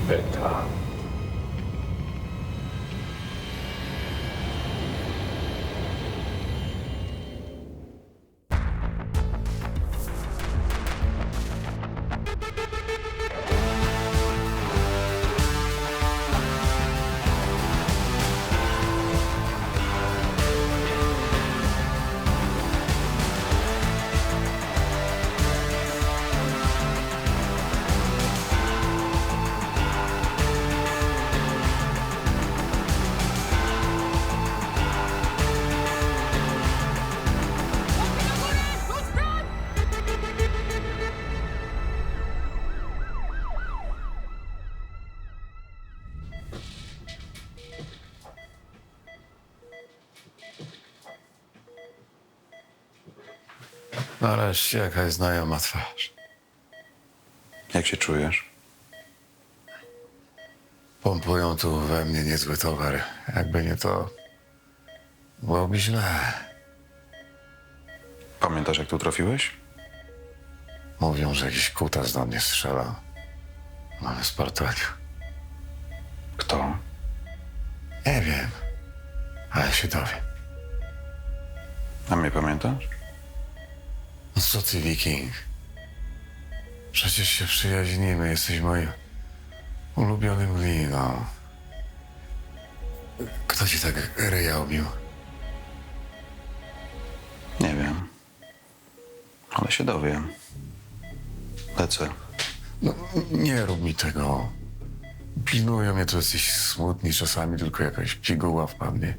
Beta. Nareszcie jakaś znajoma twarz. Jak się czujesz? Pompują tu we mnie niezły towar. Jakby nie to, byłoby źle. Pamiętasz, jak tu trafiłeś? Mówią, że jakiś kutas do mnie strzela. Mamy Spartaniu. Kto? Nie wiem, ale się dowiem. A mnie pamiętasz? No co ty, Wiking? Przecież się przyjaźnimy, jesteś moim ulubionym gliną. Kto ci tak ryja ubił? Nie wiem. Ale się dowiem. Lecę. No, nie rób mi tego. Pilnują mnie, to jesteś smutni, czasami tylko jakaś piguła wpadnie.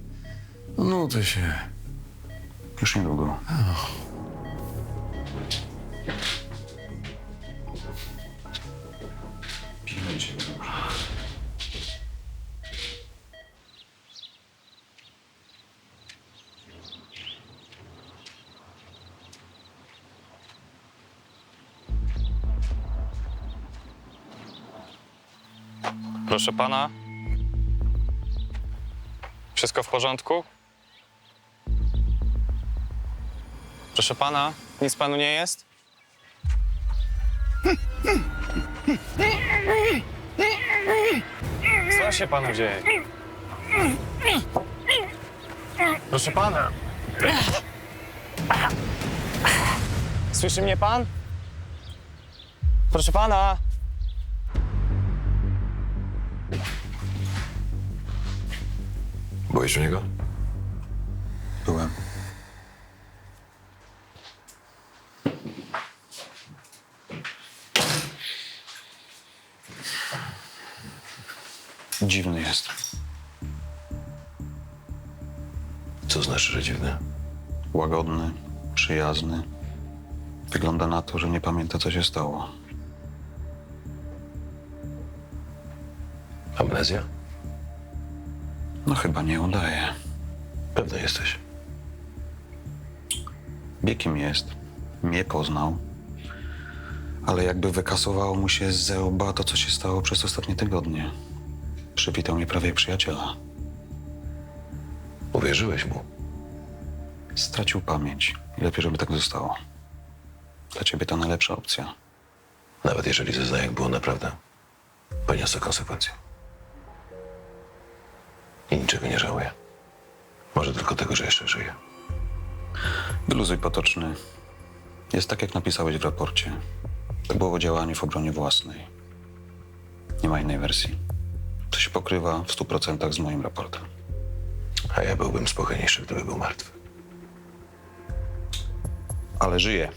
Nudzę się. Już niedługo. Pilnujcie mnie dobrze. Proszę pana. Wszystko w porządku? Proszę pana, nic panu nie jest? Co się panu dzieje? Proszę pana. Słyszy mnie pan? Proszę pana. Byłeś u niego? Byłem. Dziwny jest. Co znaczy, że dziwne? Łagodny, przyjazny. Wygląda na to, że nie pamięta, co się stało. Amnezja? No chyba nie udaje. Pewny jesteś. Wie, kim jest. Mnie poznał. Ale jakby wykasowało mu się z łba to, co się stało przez ostatnie tygodnie. Przywitał mnie prawie jak przyjaciela. Uwierzyłeś mu? Stracił pamięć. I lepiej, żeby tak zostało. Dla ciebie to najlepsza opcja. Nawet jeżeli zeznaje, jak było naprawdę, poniosę konsekwencje. I niczego nie żałuję. Może tylko tego, że jeszcze żyję. Wyluzuj, Potoczny. Jest tak, jak napisałeś w raporcie. To było działanie w obronie własnej. Nie ma innej wersji. To się pokrywa w 100% z moim raportem. A ja byłbym spokojniejszy, gdyby był martwy. Ale żyje.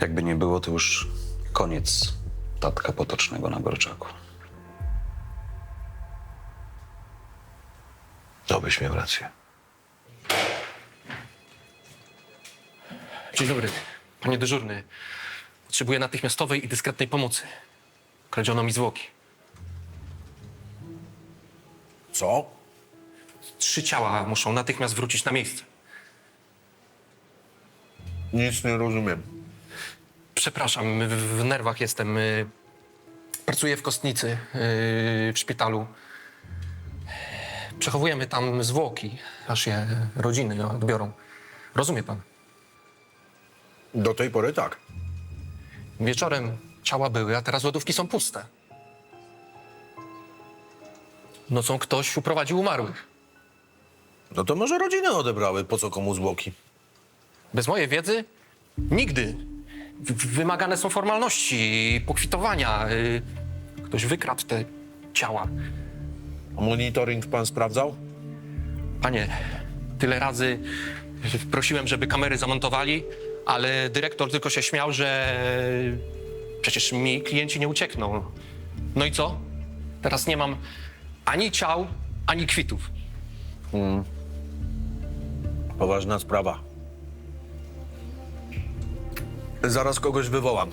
Jakby nie było, to już koniec tatka Potocznego na Gorczaku. To byś miał rację. Dzień dobry, panie dyżurny. Potrzebuję natychmiastowej i dyskretnej pomocy. Kradziono mi zwłoki. Co? 3 ciała muszą natychmiast wrócić na miejsce. Nic nie rozumiem. Przepraszam, w nerwach jestem. Pracuję w kostnicy, w szpitalu. Przechowujemy tam zwłoki, aż je rodziny odbiorą. Rozumie pan? Do tej pory tak. Wieczorem ciała były, a teraz lodówki są puste. Nocą ktoś uprowadził umarłych. No to może rodziny odebrały, po co komu zwłoki? Bez mojej wiedzy nigdy. Wymagane są formalności, pokwitowania. Ktoś wykradł te ciała. A monitoring pan sprawdzał? Panie, tyle razy prosiłem, żeby kamery zamontowali, ale dyrektor tylko się śmiał, że przecież mi klienci nie uciekną. No i co? Teraz nie mam ani ciał, ani kwitów. Poważna sprawa. Zaraz kogoś wywołam.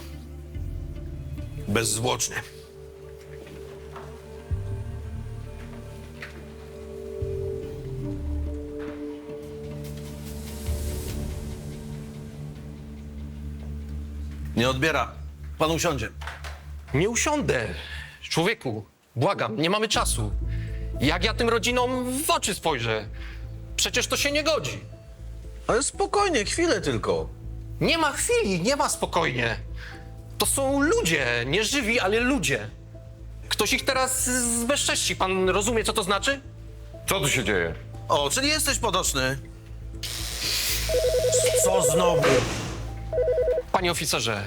Bezzwłocznie. Nie odbiera. Pan usiądzie. Nie usiądę. Człowieku, błagam, nie mamy czasu. Jak ja tym rodzinom w oczy spojrzę? Przecież to się nie godzi. Ale spokojnie, chwilę tylko. Nie ma chwili, nie ma spokojnie. To są ludzie, nie żywi, ale ludzie. Ktoś ich teraz zbezcześci. Pan rozumie, co to znaczy? Co tu się dzieje? O, czyli jesteś podoczny. Co znowu? Panie oficerze,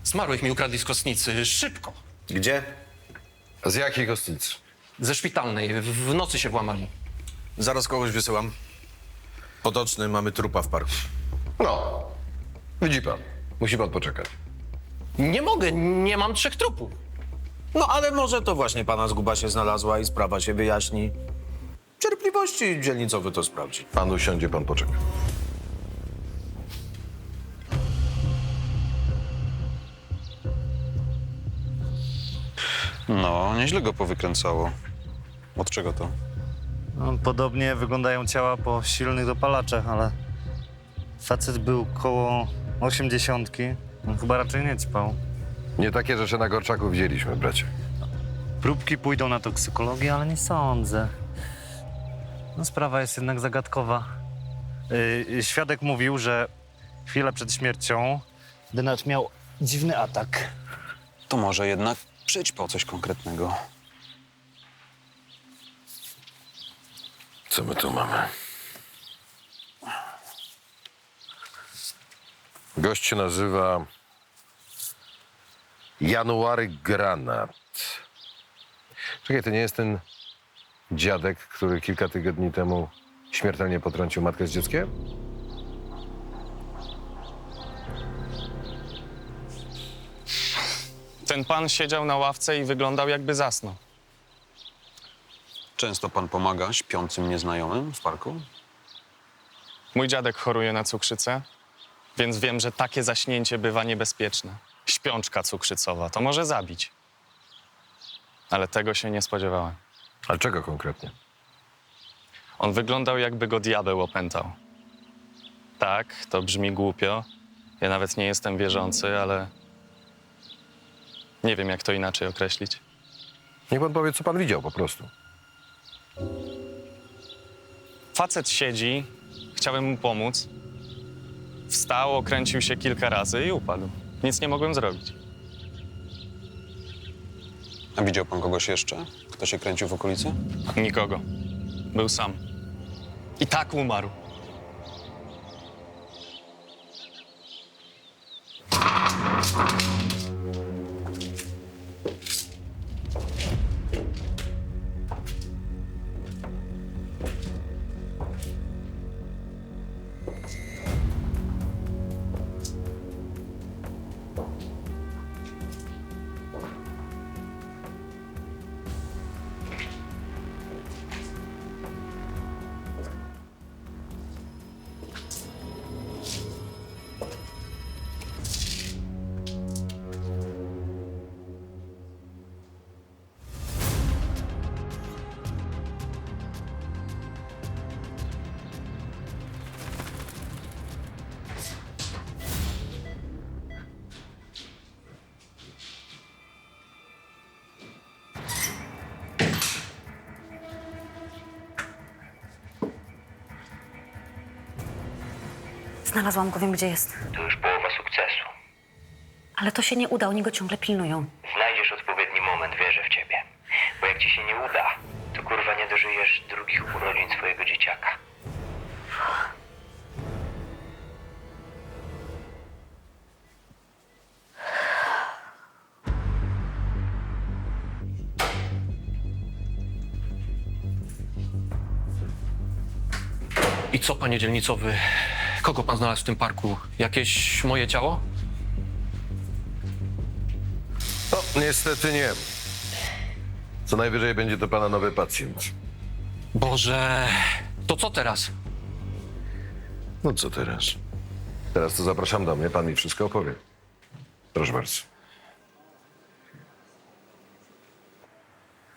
zmarłych mi ukradli z kostnicy. Szybko. Gdzie? Z jakiej kostnicy? Ze szpitalnej. W nocy się włamali. Zaraz kogoś wysyłam. Podoczny, mamy trupa w parku. No, widzi pan, musi pan poczekać. Nie mogę, nie mam 3 trupów. No ale może to właśnie pana zguba się znalazła i sprawa się wyjaśni. Cierpliwości dzielnicowy to sprawdzi. Pan usiądzie, pan poczeka. No, nieźle go powykręcało. Od czego to? No, podobnie wyglądają ciała po silnych dopalaczach, ale facet był koło 80. Chyba raczej nie ćpał. Nie takie rzeczy na Gorczaku widzieliśmy, bracie. Próbki pójdą na toksykologię, ale nie sądzę. No, sprawa jest jednak zagadkowa. Świadek mówił, że chwilę przed śmiercią Dynacz miał dziwny atak. To może jednak przyjdź po coś konkretnego. Co my tu mamy? Gość się nazywa January Granat. Czekaj, to nie jest ten dziadek, który kilka tygodni temu śmiertelnie potrącił matkę z dzieckiem? Ten pan siedział na ławce i wyglądał, jakby zasnął. Często pan pomaga śpiącym nieznajomym w parku? Mój dziadek choruje na cukrzycę, więc wiem, że takie zaśnięcie bywa niebezpieczne. Śpiączka cukrzycowa to może zabić. Ale tego się nie spodziewałem. Ale czego konkretnie? On wyglądał, jakby go diabeł opętał. Tak, to brzmi głupio. Ja nawet nie jestem wierzący, ale nie wiem, jak to inaczej określić. Niech pan powie, co pan widział po prostu. Facet siedzi, chciałem mu pomóc. Wstał, okręcił się kilka razy i upadł. Nic nie mogłem zrobić. A widział pan kogoś jeszcze? Kto się kręcił w okolicy? Nikogo. Był sam. I tak umarł. Znalazłam go, wiem gdzie jest. To już połowa sukcesu. Ale to się nie uda, oni go ciągle pilnują. Znajdziesz odpowiedni moment, wierzę w ciebie. Bo jak ci się nie uda, to kurwa nie dożyjesz drugich urodzin swojego dzieciaka. I co, panie dzielnicowy? Kogo pan znalazł w tym parku? Jakieś moje ciało? No, niestety nie. Co najwyżej będzie to pana nowy pacjent. Boże, to co teraz? No co teraz? Teraz to zapraszam do mnie, pan mi wszystko opowie. Proszę bardzo.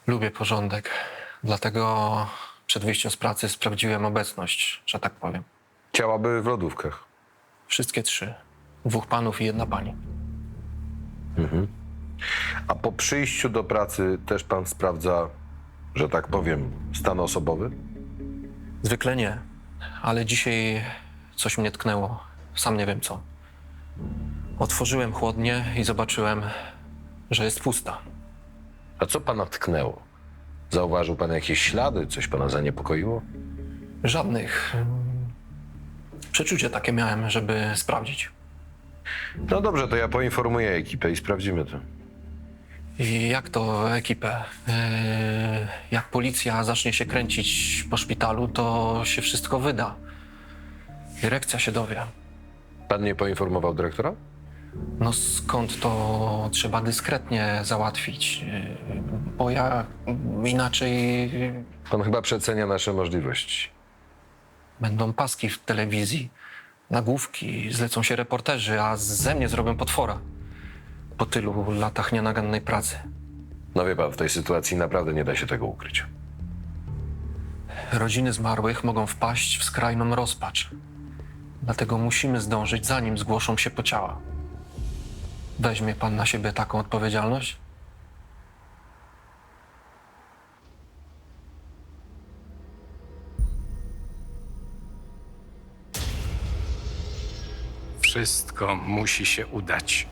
Lubię porządek, dlatego przed wyjściem z pracy sprawdziłem obecność, że tak powiem. Ciała były w lodówkach. Wszystkie 3. 2 panów i 1 pani. A po przyjściu do pracy też pan sprawdza, że tak powiem, stan osobowy? Zwykle nie, ale dzisiaj coś mnie tknęło. Sam nie wiem co. Otworzyłem chłodnię i zobaczyłem, że jest pusta. A co pana tknęło? Zauważył pan jakieś ślady? Coś pana zaniepokoiło? Żadnych. Przeczucie takie miałem, żeby sprawdzić. No dobrze, to ja poinformuję ekipę i sprawdzimy to. I jak to ekipę? Jak policja zacznie się kręcić po szpitalu, to się wszystko wyda. Dyrekcja się dowie. Pan nie poinformował dyrektora? No skąd to trzeba dyskretnie załatwić? Bo ja inaczej Pan chyba przecenia nasze możliwości. będą paski w telewizji, nagłówki, zlecą się reporterzy, a ze mnie zrobią potwora. Po tylu latach nienagannej pracy. No wie pan, w tej sytuacji naprawdę nie da się tego ukryć. Rodziny zmarłych mogą wpaść w skrajną rozpacz. Dlatego musimy zdążyć, zanim zgłoszą się po ciała. Weźmie pan na siebie taką odpowiedzialność? Wszystko musi się udać.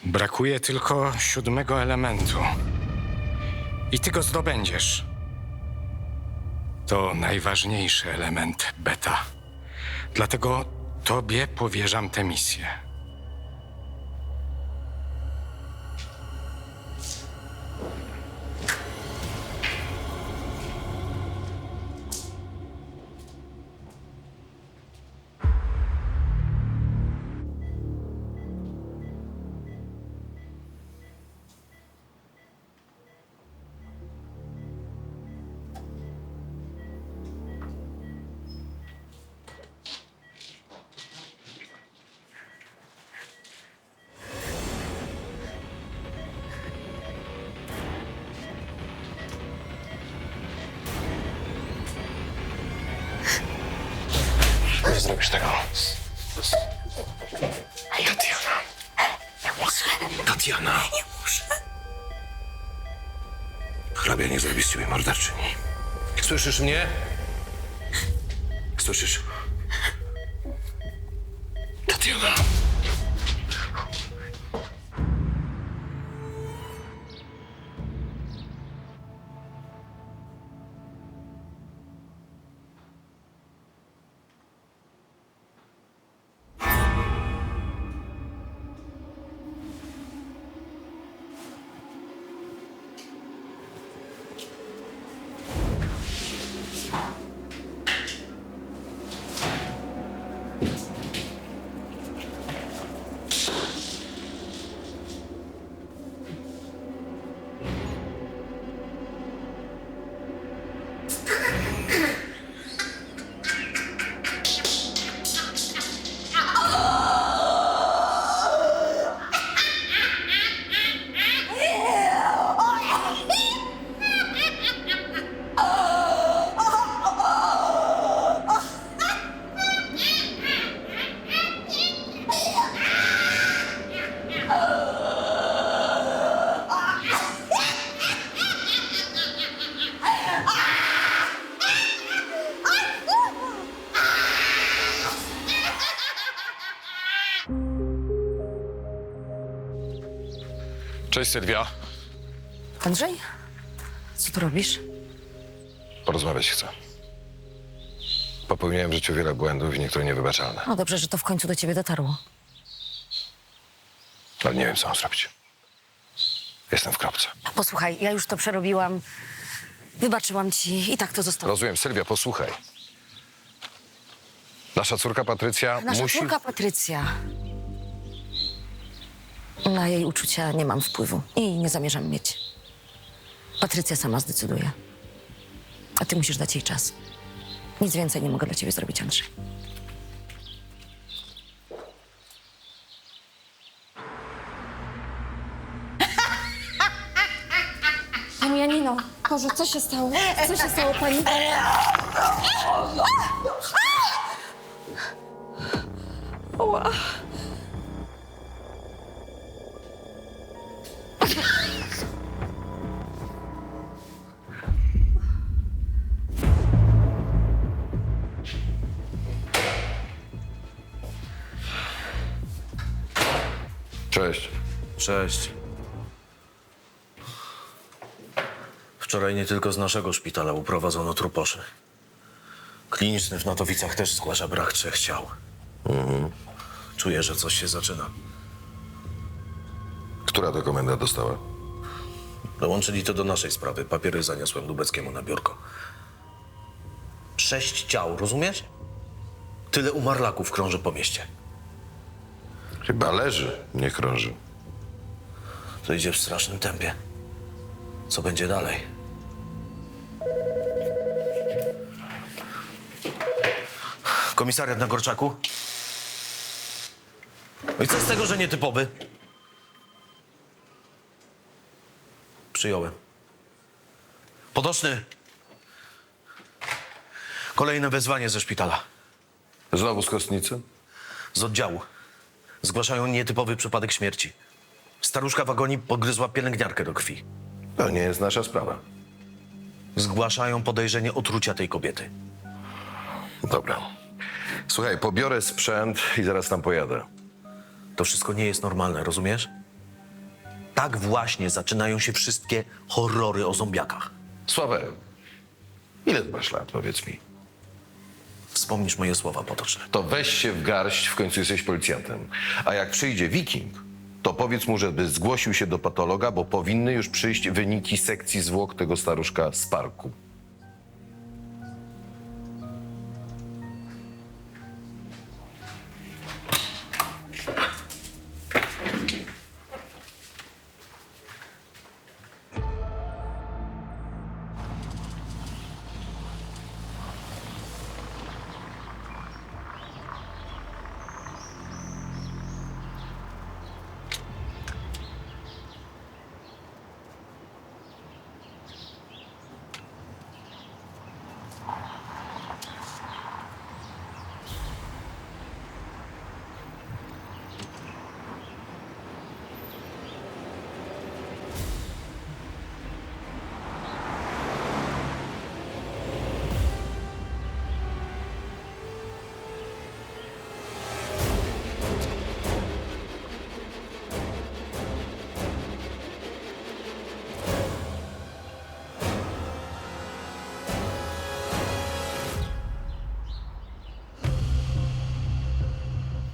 Brakuje tylko 7. elementu. I ty go zdobędziesz. To najważniejszy element beta. Dlatego tobie powierzam tę misję. Nie zrobisz tego. Tatiana. Nie muszę. Hrabia nie zrobi z ciebie morderczyni. Słyszysz mnie? Słyszysz? Tatiana. Cześć, Sylwia. Andrzej? Co tu robisz? Porozmawiać chcę. Popełniłem w życiu wiele błędów i niektóre niewybaczalne. No dobrze, że to w końcu do ciebie dotarło. Ale nie wiem, co mam zrobić. Jestem w kropce. Posłuchaj, ja już to przerobiłam. Wybaczyłam ci i tak to zostało. Rozumiem. Sylwia, posłuchaj. Nasza córka Patrycja Nasza musi... córka Patrycja. Na jej uczucia nie mam wpływu i nie zamierzam mieć. Patrycja sama zdecyduje. A ty musisz dać jej czas. Nic więcej nie mogę dla ciebie zrobić, Andrzej. Pani Janino, Boże, co się stało? Co się stało pani? Oła. Cześć. Cześć. Wczoraj nie tylko z naszego szpitala uprowadzono truposzy. Kliniczny w Natowicach też zgłasza brak 3 ciał. Czuję, że coś się zaczyna. Która to komenda dostała? Dołączyli to do naszej sprawy. Papiery zaniosłem Lubeckiemu na biurko. 6 ciał, rozumiesz? Tyle umarlaków krąży po mieście. Chyba leży, nie krąży. To idzie w strasznym tempie. Co będzie dalej? Komisariat na Korczaku? No i co z tego, że nietypowy? Przyjąłem. Podoczny. Kolejne wezwanie ze szpitala. Znowu z kostnicy? Z oddziału. Zgłaszają nietypowy przypadek śmierci. Staruszka w agonii pogryzła pielęgniarkę do krwi. To nie jest nasza sprawa. Zgłaszają podejrzenie otrucia tej kobiety. Dobra. Słuchaj, pobiorę sprzęt i zaraz tam pojadę. To wszystko nie jest normalne, rozumiesz? Tak właśnie zaczynają się wszystkie horrory o zombiakach. Sławek, ile ty masz lat, powiedz mi? Wspomnisz moje słowa potoczne. To weź się w garść, w końcu jesteś policjantem. A jak przyjdzie wiking, to powiedz mu, żeby zgłosił się do patologa, bo powinny już przyjść wyniki sekcji zwłok tego staruszka z parku.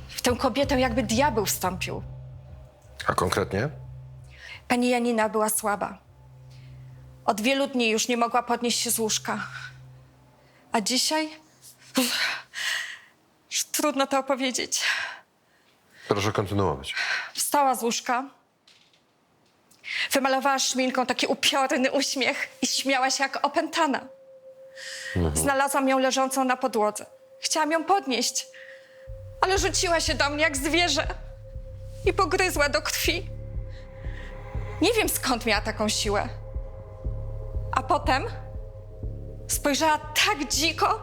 W tę kobietę jakby diabeł wstąpił. A konkretnie? Pani Janina była słaba. Od wielu dni już nie mogła podnieść się z łóżka. A dzisiaj? Już trudno to opowiedzieć. Proszę kontynuować. Wstała z łóżka, wymalowała szminką taki upiorny uśmiech i śmiała się jak opętana. Znalazłam ją leżącą na podłodze. Chciałam ją podnieść, ale rzuciła się do mnie jak zwierzę i pogryzła do krwi. Nie wiem, skąd miała taką siłę. A potem spojrzała tak dziko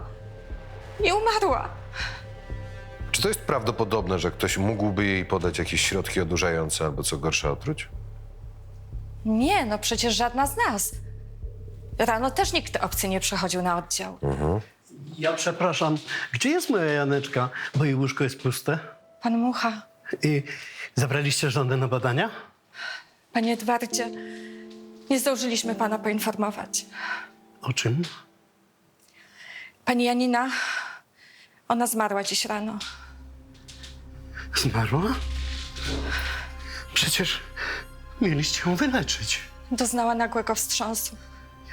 i umarła. Czy to jest prawdopodobne, że ktoś mógłby jej podać jakieś środki odurzające albo co gorsza otruć? Nie, no przecież żadna z nas. Rano też nikt obcy nie przychodził na oddział. Ja przepraszam, gdzie jest moja Janeczka? Bo jej łóżko jest puste. Pan Mucha, I zabraliście żonę na badania? Panie Edwardzie, nie zdążyliśmy pana poinformować. O czym? Pani Janina, ona zmarła dziś rano. Zmarła? Przecież mieliście ją wyleczyć. Doznała nagłego wstrząsu.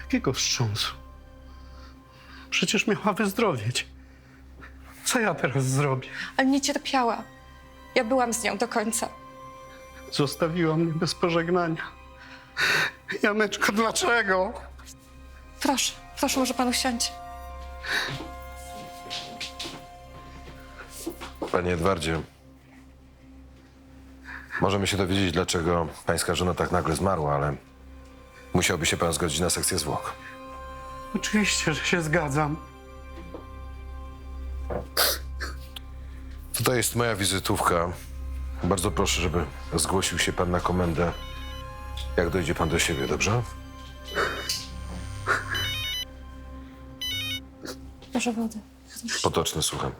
Jakiego wstrząsu? Przecież miała wyzdrowieć. Co ja teraz zrobię? Ale nie cierpiała. Ja byłam z nią do końca. Zostawiła mnie bez pożegnania. Janeczko, dlaczego? Proszę, proszę, może pan usiądzie. Panie Edwardzie, możemy się dowiedzieć, dlaczego pańska żona tak nagle zmarła, ale musiałby się pan zgodzić na sekcję zwłok. Oczywiście, że się zgadzam. Tutaj jest moja wizytówka. Bardzo proszę, żeby zgłosił się pan na komendę, jak dojdzie pan do siebie, dobrze? Proszę wody. Potoczny, słucham.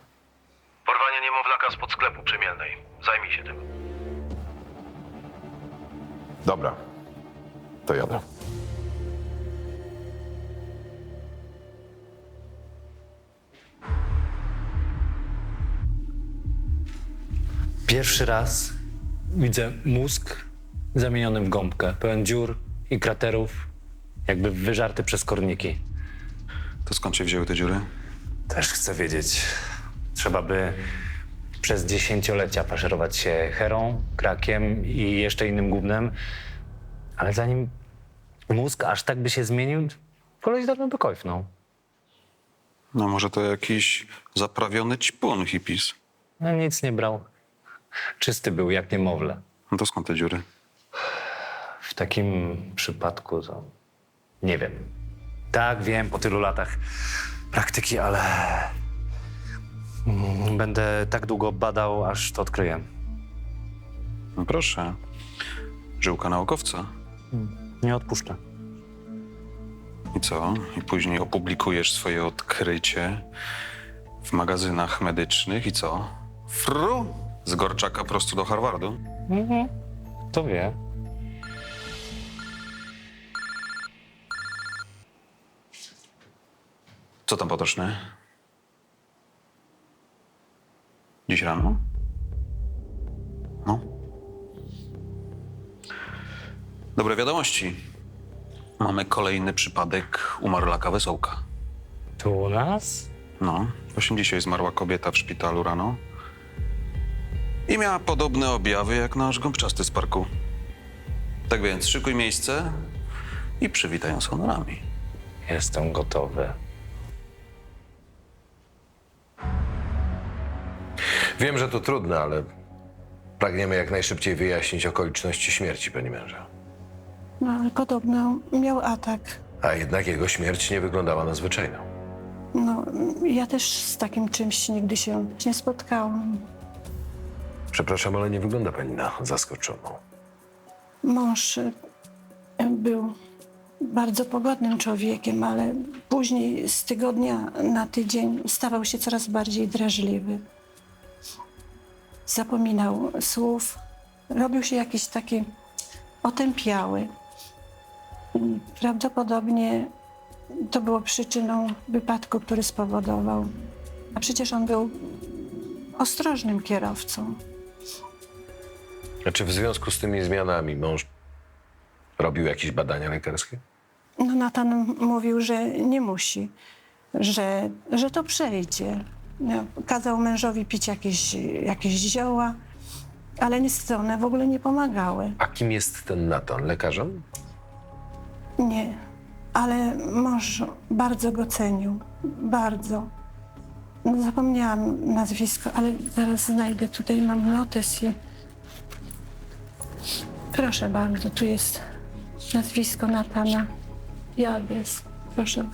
Porwanie niemowlaka spod sklepu przemiennej. Zajmij się tym. Dobra, to jadę. Pierwszy raz widzę mózg zamieniony w gąbkę, pełen dziur i kraterów, jakby wyżarty przez korniki. To skąd się wzięły te dziury? Też chcę wiedzieć. Trzeba by przez dziesięciolecia faszerować się herą, krakiem i jeszcze innym gównem, ale zanim mózg aż tak by się zmienił, koleś dawno by kojfnął. No może to jakiś zaprawiony ćpun hippies. No nic nie brał. Czysty był jak niemowlę. No to skąd te dziury? W takim przypadku to nie wiem. Tak, wiem, po tylu latach praktyki, ale będę tak długo badał, aż to odkryję. No proszę. Żyłka naukowca. Nie odpuszczę. I co? I później opublikujesz swoje odkrycie w magazynach medycznych i co? Fru! Z Gorczaka prosto do Harvardu. To wie. Co tam potoczny? Dziś rano? No. Dobre wiadomości. Mamy kolejny przypadek umarlaka Wesołka. Tu u nas? No, właśnie dzisiaj zmarła kobieta w szpitalu rano. I miała podobne objawy jak nasz gąbczasty z parku. Tak więc szykuj miejsce i przywitaj ją z honorami. Jestem gotowy. Wiem, że to trudne, ale pragniemy jak najszybciej wyjaśnić okoliczności śmierci pani męża. No ale podobno miał atak. A jednak jego śmierć nie wyglądała na zwyczajną. No, ja też z takim czymś nigdy się nie spotkałam. Przepraszam, ale nie wygląda pani na zaskoczoną. Mąż był bardzo pogodnym człowiekiem, ale później z tygodnia na tydzień stawał się coraz bardziej drażliwy. Zapominał słów, robił się jakiś taki otępiały. Prawdopodobnie to było przyczyną wypadku, który spowodował. A przecież on był ostrożnym kierowcą. A czy w związku z tymi zmianami mąż robił jakieś badania lekarskie? No Natan mówił, że nie musi, że to przejdzie. No, kazał mężowi pić jakieś zioła, ale niestety one w ogóle nie pomagały. A kim jest ten Natan? Lekarzem? Nie, ale mąż bardzo go cenił, bardzo. No, zapomniałam nazwisko, ale zaraz znajdę. Tutaj mam notes i... Proszę bardzo, tu jest nazwisko Natana i adres. Proszę.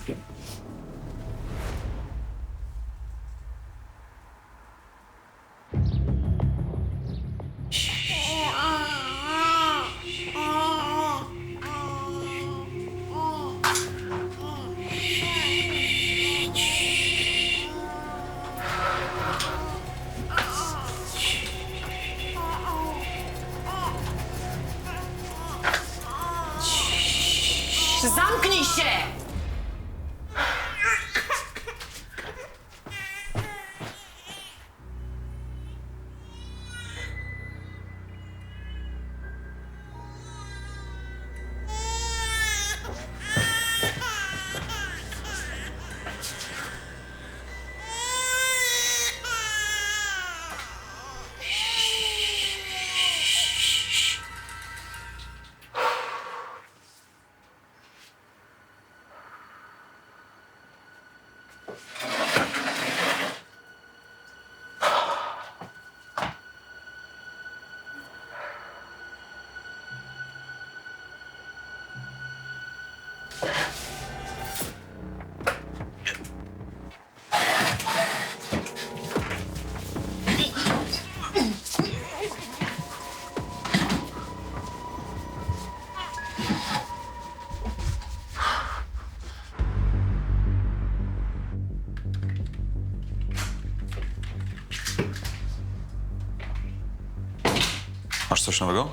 Masz coś nowego?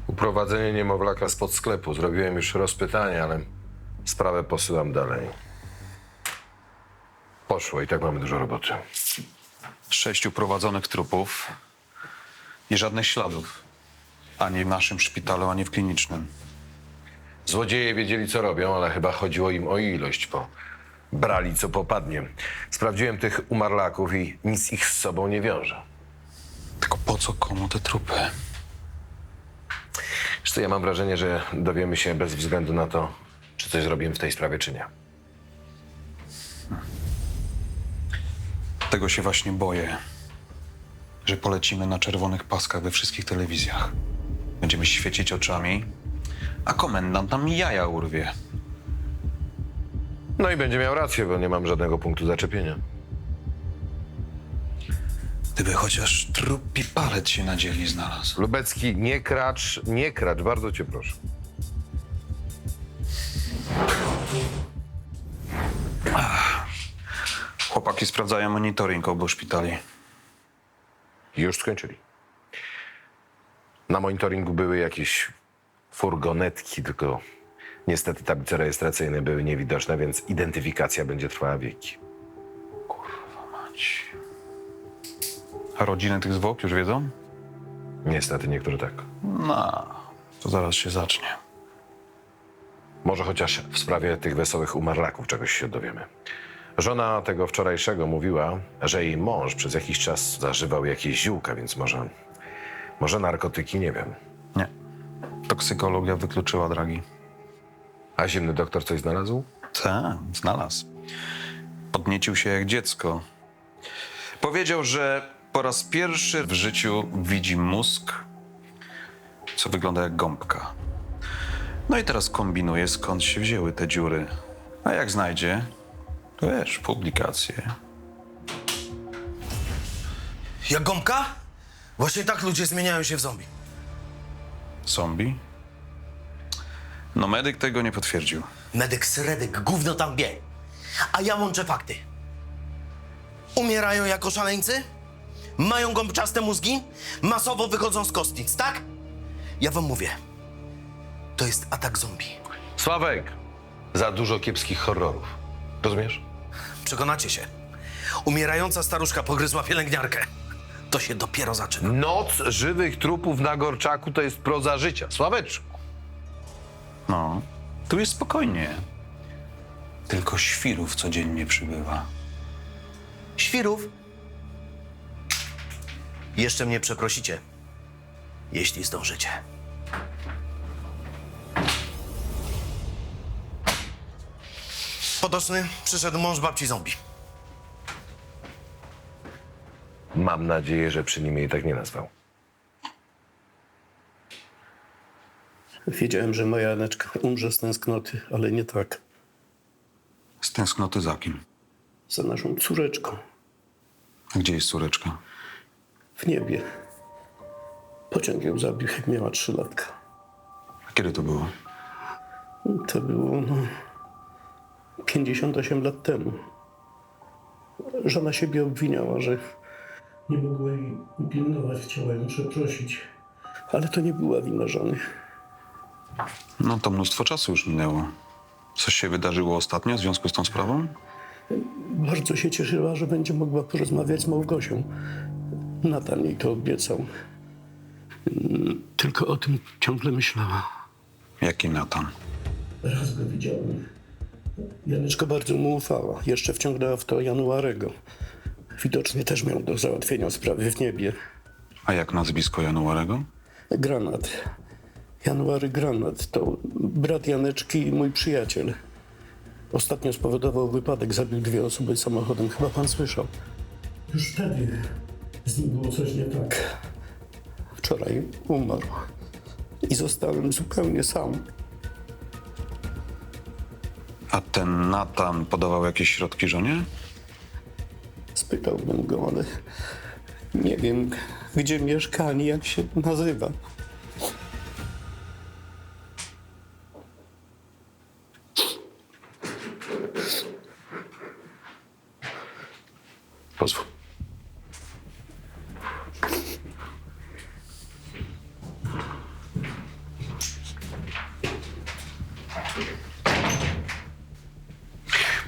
Uprowadzenie niemowlaka spod sklepu. Zrobiłem już rozpytanie, ale sprawę posyłam dalej. Poszło i tak mamy dużo roboty. 6 prowadzonych trupów i żadnych śladów. Ani w naszym szpitalu, ani w klinicznym. Złodzieje wiedzieli, co robią, ale chyba chodziło im o ilość, bo brali, co popadnie. Sprawdziłem tych umarlaków i nic ich z sobą nie wiąże. Tylko po co komu te trupy? Wiesz co, ja mam wrażenie, że dowiemy się bez względu na to, czy coś zrobimy w tej sprawie, czy nie. Tego się właśnie boję. Że polecimy na czerwonych paskach we wszystkich telewizjach. Będziemy świecić oczami, a komendant nam jaja urwie. No i będzie miał rację, bo nie mam żadnego punktu zaczepienia. Gdyby chociaż trupi palec się na dzieli znalazł. Lubecki, nie kracz, bardzo cię proszę. Chłopaki sprawdzają monitoring obu szpitali. Już skończyli. Na monitoringu były jakieś furgonetki, tylko niestety tablice rejestracyjne były niewidoczne, więc identyfikacja będzie trwała wieki. Kurwa mać. A rodziny tych zwłok już wiedzą? Niestety niektórzy tak. No, to zaraz się zacznie. Może chociaż w sprawie tych wesołych umarlaków czegoś się dowiemy. Żona tego wczorajszego mówiła, że jej mąż przez jakiś czas zażywał jakieś ziółka, więc może narkotyki, nie wiem. Nie. Toksykologia wykluczyła dragi. A zimny doktor coś znalazł? Tak, znalazł. Podniecił się jak dziecko. Powiedział, że po raz pierwszy w życiu widzi mózg, co wygląda jak gąbka. No i teraz kombinuje, skąd się wzięły te dziury. A jak znajdzie, to wiesz, publikacje. Jak gąbka? Właśnie tak ludzie zmieniają się w zombie. Zombie? No medyk tego nie potwierdził. Medyk Sredyk gówno tam wie. A ja łączę fakty. Umierają jako szaleńcy? Mają gąbczaste mózgi? Masowo wychodzą z kostnic, tak? Ja wam mówię. To jest atak zombie. Sławek, za dużo kiepskich horrorów. Rozumiesz? Przekonacie się. Umierająca staruszka pogryzła pielęgniarkę. To się dopiero zaczyna. Noc żywych trupów na Gorczaku to jest proza życia. Sławeczku. No, tu jest spokojnie. Tylko świrów codziennie przybywa. Świrów? Jeszcze mnie przeprosicie, jeśli zdążycie. Potoczny, przyszedł mąż babci zombie. Mam nadzieję, że przy nim jej tak nie nazwał. Wiedziałem, że moja Janeczka umrze z tęsknoty, ale nie tak. Z tęsknoty za kim? Za naszą córeczką A gdzie jest córeczka? w niebie. Pociąg ją zabił, jak miała 3 latka. A kiedy to było? To było 58 lat temu. Żona siebie obwiniała, że nie mogła jej upilnować, chciała ją przeprosić. Ale to nie była wina żony. No to mnóstwo czasu już minęło. Coś się wydarzyło ostatnio w związku z tą sprawą? Bardzo się cieszyła, że będzie mogła porozmawiać z Małgosią. Natan jej to obiecał. Tylko o tym ciągle myślała. Jaki Natan? Raz go widziałem. Janeczka bardzo mu ufała. Jeszcze wciągnęła w to Januarego. Widocznie też miał do załatwienia sprawy w niebie. A jak nazwisko Januarego? Granat. January Granat to brat Janeczki i mój przyjaciel. Ostatnio spowodował wypadek, zabił 2 osoby samochodem. Chyba pan słyszał. Już wtedy z nim było coś nie tak. Wczoraj umarł i zostałem zupełnie sam. A ten Natan podawał jakieś środki żonie? Spytałbym go, ale nie wiem, gdzie mieszka, ani jak się nazywa. Pozwól.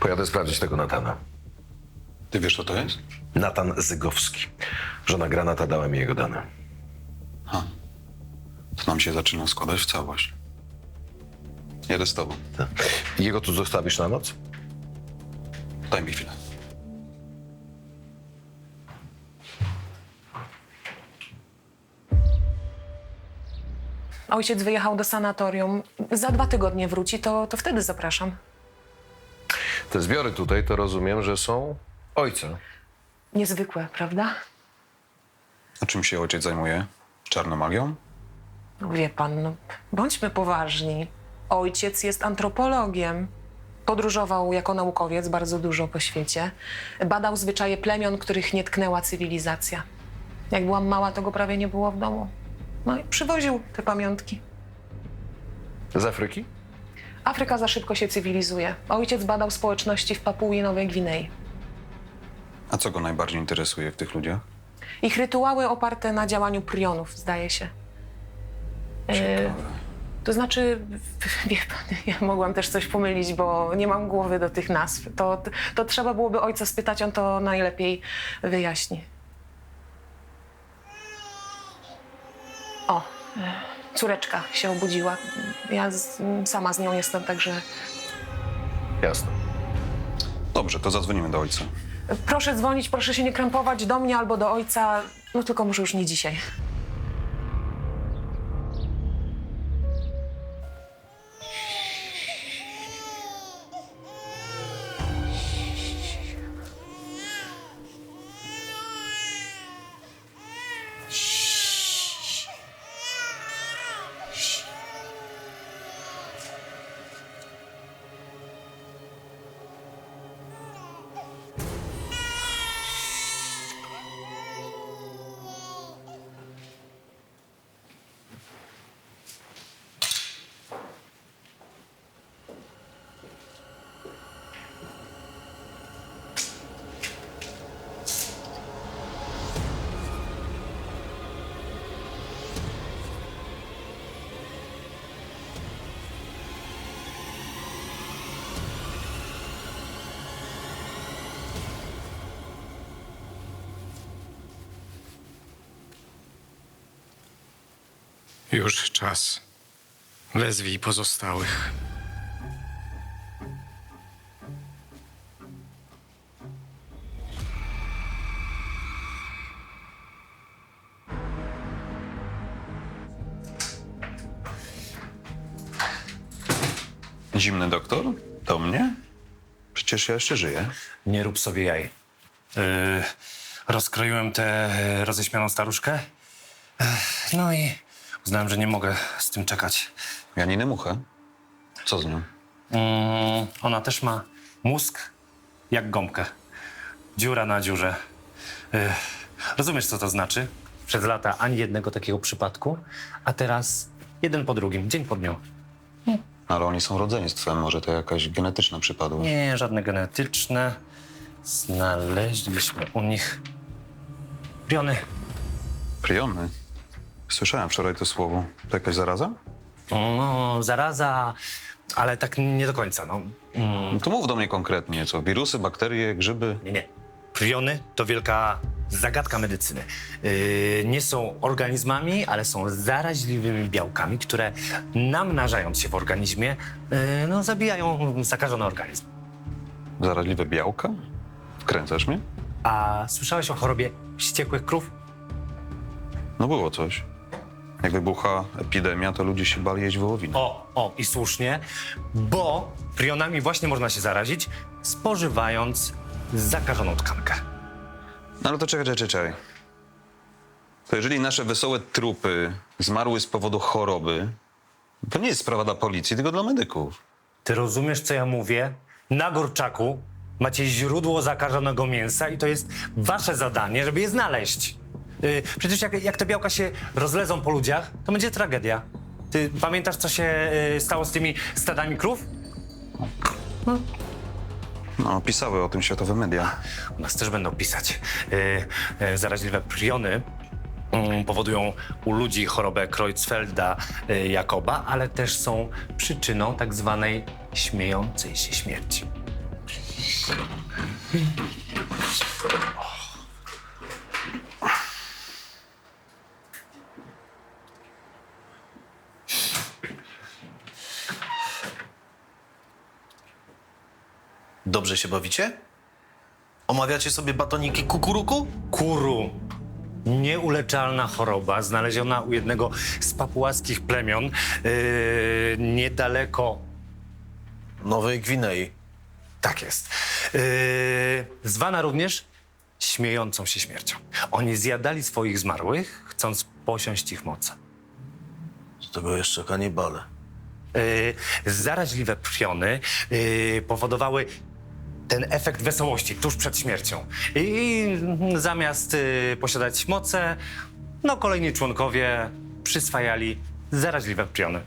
Pojadę sprawdzić tego Natana. Ty wiesz, co to jest? Natan Zygowski. Żona Granata dała mi jego dane. To nam się zaczyna składać w całość. Jedę z tobą. Jego tu zostawisz na noc? Daj mi chwilę. Ojciec wyjechał do sanatorium. Za 2 tygodnie wróci, to wtedy zapraszam. Te zbiory tutaj to rozumiem, że są ojca. Niezwykłe, prawda? A czym się ojciec zajmuje? Czarną magią? No wie pan, no, bądźmy poważni. Ojciec jest antropologiem. Podróżował jako naukowiec bardzo dużo po świecie. Badał zwyczaje plemion, których nie tknęła cywilizacja. Jak byłam mała, to go prawie nie było w domu. No i przywoził te pamiątki. Z Afryki? Afryka za szybko się cywilizuje. Ojciec badał społeczności w Papui Nowej Gwinei. A co go najbardziej interesuje w tych ludziach? Ich rytuały oparte na działaniu prionów, zdaje się. To znaczy, wie pan, ja mogłam też coś pomylić, bo nie mam głowy do tych nazw. To trzeba byłoby ojca spytać, on to najlepiej wyjaśni. O, córeczka się obudziła. Ja sama z nią jestem, także... Jasne. Dobrze, to zadzwonimy do ojca. Proszę dzwonić, proszę się nie krępować do mnie albo do ojca, no tylko może już nie dzisiaj. Już czas. Wezwij pozostałych. Zimny doktor? Do mnie? Przecież ja jeszcze żyję. Nie rób sobie jaj. Rozkroiłem tę roześmianą staruszkę. No i uznałem, że nie mogę z tym czekać. Janinę Muchę? Co z nią? Ona też ma mózg jak gąbkę. Dziura na dziurze. Rozumiesz, co to znaczy? Przez lata ani jednego takiego przypadku, a teraz jeden po drugim, dzień po dniu. Ale oni są rodzeństwem, może to jakaś genetyczna przypadłość. Nie, żadne genetyczne. Znaleźliśmy u nich priony. Priony? Słyszałem wczoraj to słowo. To jakaś zaraza? No, zaraza, ale tak nie do końca, no. No to mów do mnie konkretnie, co? Wirusy, bakterie, grzyby? Nie. Priony to wielka zagadka medycyny. Nie są organizmami, ale są zaraźliwymi białkami, które namnażając się w organizmie, zabijają zakażony organizm. Zaraźliwe białka? Wkręcasz mnie? A słyszałeś o chorobie wściekłych krów? No było coś. Jak wybucha epidemia, to ludzie się bali jeść wołowinę. O, i słusznie, bo prionami właśnie można się zarazić, spożywając zakażoną tkankę. No ale to czekaj. To jeżeli nasze wesołe trupy zmarły z powodu choroby, to nie jest sprawa dla policji, tylko dla medyków. Ty rozumiesz, co ja mówię? Na Gorczaku macie źródło zakażonego mięsa i to jest wasze zadanie, żeby je znaleźć. Przecież jak te białka się rozlezą po ludziach, to będzie tragedia. Ty pamiętasz, co się stało z tymi stadami krów? No, pisały o tym światowe media. U nas też będą pisać. Zaraźliwe priony powodują u ludzi chorobę Creutzfeldta-Jakoba, ale też są przyczyną tak zwanej śmiejącej się śmierci. Dobrze się bawicie? Omawiacie sobie batoniki kukuruku? Kuru. Nieuleczalna choroba znaleziona u jednego z papułaskich plemion niedaleko... Nowej Gwinei. Tak jest. Zwana również śmiejącą się śmiercią. Oni zjadali swoich zmarłych, chcąc posiąść ich moce. Do tego jeszcze kanibale. Zaraźliwe priony powodowały ten efekt wesołości tuż przed śmiercią. I zamiast posiadać moce, no kolejni członkowie przyswajali zaraźliwe priony.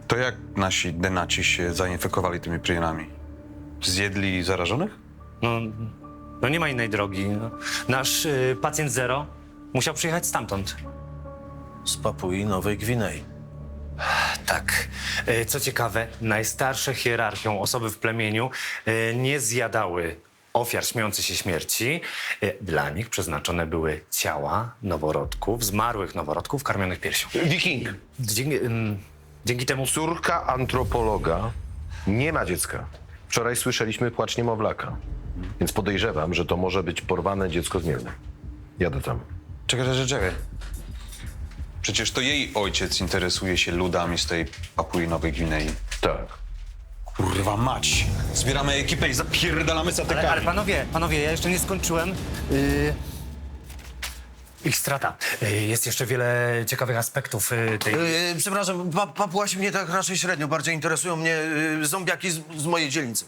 To jak nasi denaci się zainfekowali tymi prionami? Zjedli zarażonych? No nie ma innej drogi. No. Nasz pacjent zero musiał przyjechać stamtąd. Z Papui Nowej Gwinei. Tak. Co ciekawe, najstarsze hierarchią osoby w plemieniu nie zjadały ofiar śmiejących się śmierci. Dla nich przeznaczone były ciała noworodków, zmarłych noworodków karmionych piersią. Wiking. Dzięki temu... Córka antropologa nie ma dziecka. Wczoraj słyszeliśmy płacz niemowlaka. Więc podejrzewam, że to może być porwane dziecko zmienne. Jadę tam. Czekaj. Przecież to jej ojciec interesuje się ludami z tej Papui Nowej Gwinei. Tak. Kurwa mać! Zbieramy ekipę i zapierdalamy satykami. Ale panowie, ja jeszcze nie skończyłem. Ich strata. Jest jeszcze wiele ciekawych aspektów tej... Przepraszam, Papuasi mnie tak raczej średnio. Bardziej interesują mnie zombiaki z mojej dzielnicy.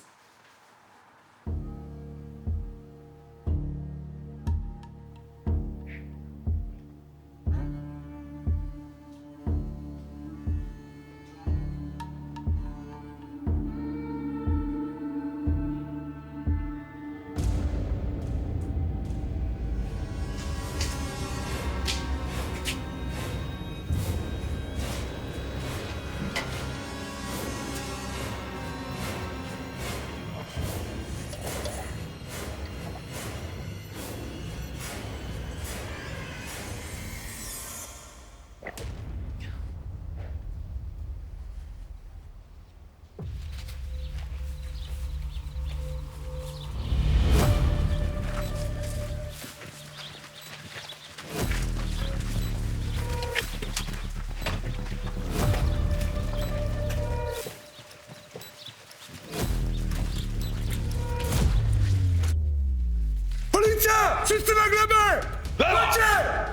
Policja! Wszyscy na glebę! Macie!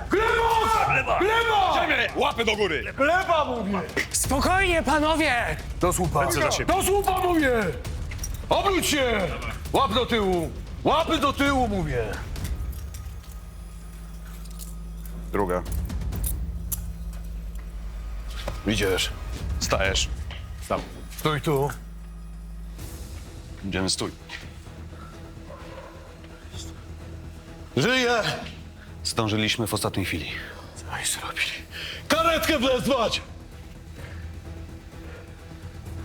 Gleba! Gleba! Łapy do góry! Gleba mówię! Spokojnie, panowie! Do słupa! Do słupa mówię! Obróć się! Łap do tyłu! Łapy do tyłu mówię! Druga. Idziesz. Stajesz. Stał. Stój tu. Idziemy, stój. Żyję! Zdążyliśmy w ostatniej chwili. Co oni zrobili? Karetkę wezwać!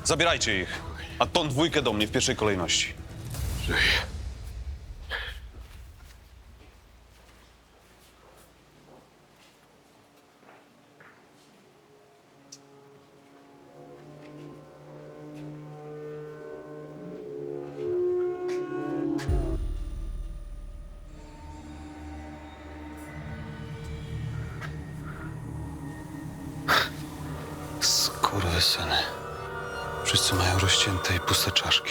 Zabierajcie ich. A tą dwójkę do mnie w pierwszej kolejności. Żyję. skurwysyny. Wszyscy mają rozcięte i puste czaszki.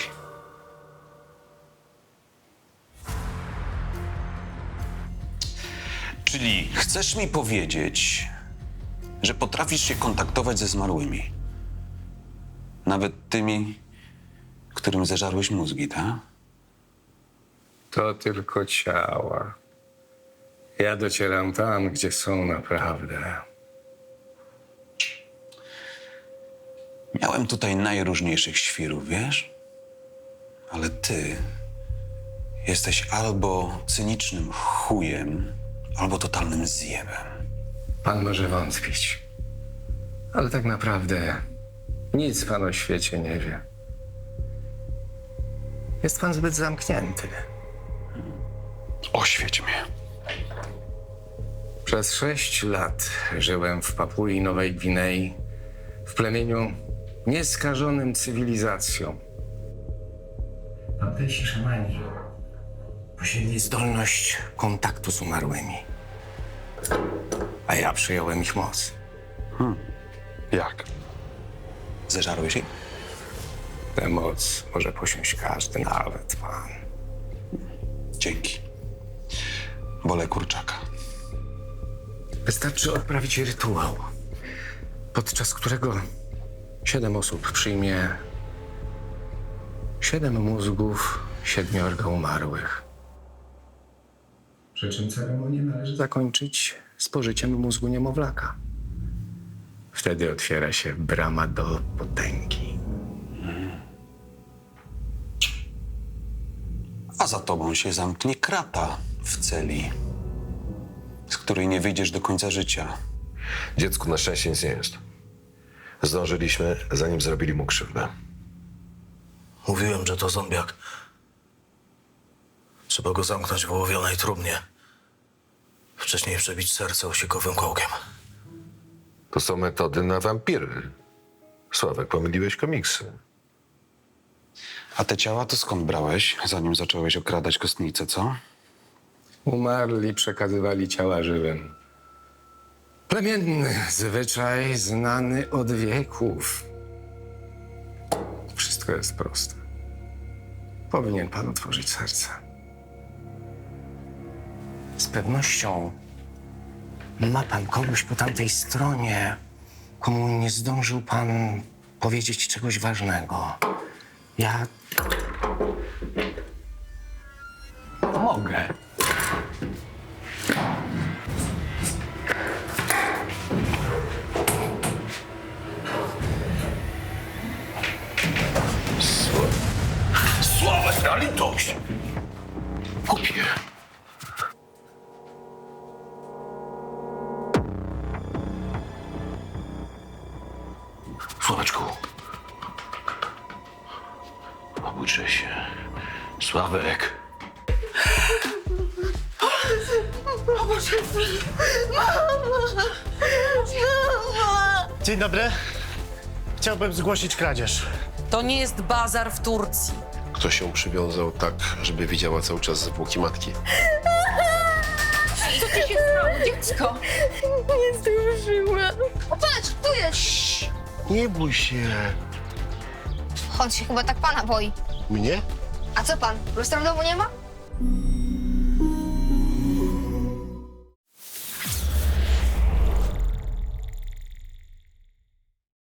Czyli chcesz mi powiedzieć, że potrafisz się kontaktować ze zmarłymi? Nawet tymi, którym zeżarłeś mózgi, tak? To tylko ciała. Ja docieram tam, gdzie są naprawdę. Miałem tutaj najróżniejszych świrów, wiesz? Ale ty jesteś albo cynicznym chujem, albo totalnym zjebem. Pan może wątpić. Ale tak naprawdę nic pan o świecie nie wie. Jest pan zbyt zamknięty. Oświeć mnie. Przez 6 lat żyłem w Papui Nowej Gwinei, w plemieniu nieskażonym cywilizacją. Tamtejsi szamani posiedli zdolność kontaktu z umarłymi. A ja przyjąłem ich moc. Jak? Zeżarłeś ich? Tę moc może posiąść każdy, nawet pan. Dzięki. Wolę kurczaka. Wystarczy odprawić rytuał, podczas którego 7 osób przyjmie 7 mózgów 7 umarłych. Przy czym ceremonię należy zakończyć spożyciem mózgu niemowlaka. Wtedy otwiera się brama do potęgi. A za tobą się zamknie krata w celi, z której nie wyjdziesz do końca życia. Dziecku na szczęście nic nie jest. Zdążyliśmy, zanim zrobili mu krzywdę. Mówiłem, że to zombiak. Trzeba go zamknąć w ołowionej trumnie. Wcześniej przebić serce osiekowym kołkiem. To są metody na wampiry. Sławek, pomyliłeś komiksy. A te ciała to skąd brałeś, zanim zacząłeś okradać kostnicę, co? Umarli przekazywali ciała żywym. Plemienny zwyczaj znany od wieków. Wszystko jest proste. Powinien pan otworzyć serce. Z pewnością ma pan kogoś po tamtej stronie, komu nie zdążył pan powiedzieć czegoś ważnego. Ja mogę. Sławek, na litość! Kupię. Sławeczku. Obudźże się. Sławek. Dzień dobry. Chciałbym zgłosić kradzież. To nie jest bazar w Turcji. Ktoś się przywiązał tak, żeby widziała cały czas zwłoki matki. Co ci się stało, dziecko? Nie zdążyłam. O, patrz, tu jest! Nie bój się. On się chyba tak pana boi. Mnie? A co pan? Lustra w domu nie ma?